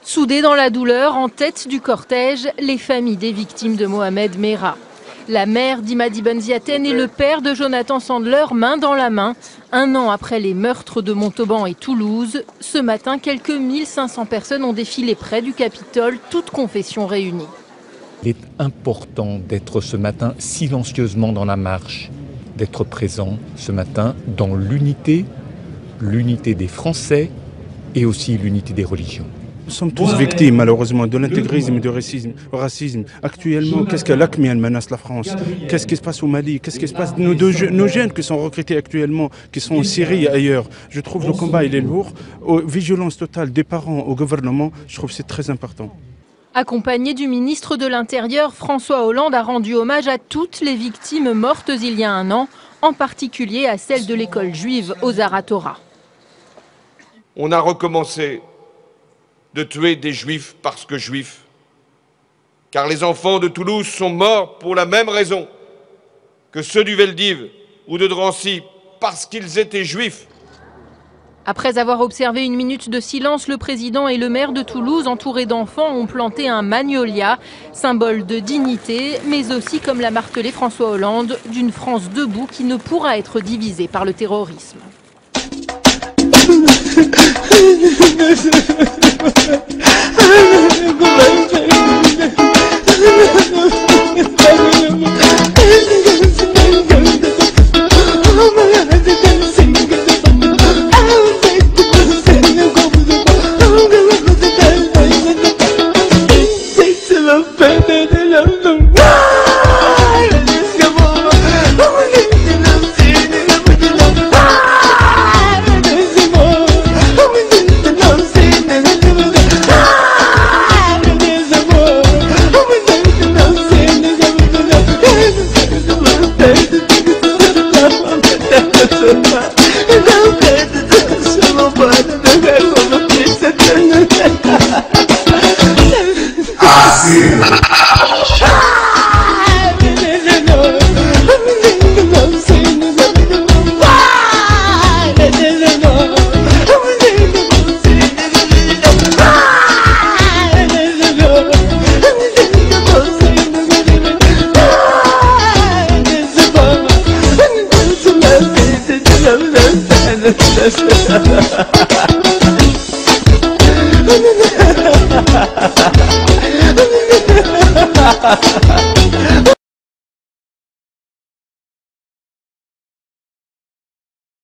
Soudés dans la douleur, en tête du cortège, les familles des victimes de Mohamed Merah. La mère d'Imadi Ben Ziaten et le père de Jonathan Sandler, main dans la main. Un an après les meurtres de Montauban et Toulouse, ce matin, quelques 1500 personnes ont défilé près du Capitole, toutes confessions réunies. Il est important d'être ce matin silencieusement dans la marche, d'être présent ce matin dans l'unité des Français et aussi l'unité des religions. Nous sommes tous victimes, malheureusement, de l'intégrisme et du racisme. Actuellement, qu'est-ce que l'AQMI menace la France? Qu'est-ce qui se passe au Mali? Qu'est-ce qui se passe nos jeunes qui sont recrutés actuellement, qui sont en Syrie et ailleurs? Je trouve le combat, il est lourd. Vigilance totale des parents au gouvernement, je trouve que c'est très important. Accompagné du ministre de l'Intérieur, François Hollande a rendu hommage à toutes les victimes mortes il y a un an, en particulier à celle de l'école juive aux Aratora. On a recommencé de tuer des juifs parce que juifs. Car les enfants de Toulouse sont morts pour la même raison que ceux du Veldiv ou de Drancy, parce qu'ils étaient juifs. Après avoir observé une minute de silence, le président et le maire de Toulouse, entourés d'enfants, ont planté un magnolia, symbole de dignité, mais aussi, comme l'a martelé François Hollande, d'une France debout qui ne pourra être divisée par le terrorisme. Ha ha ha ha!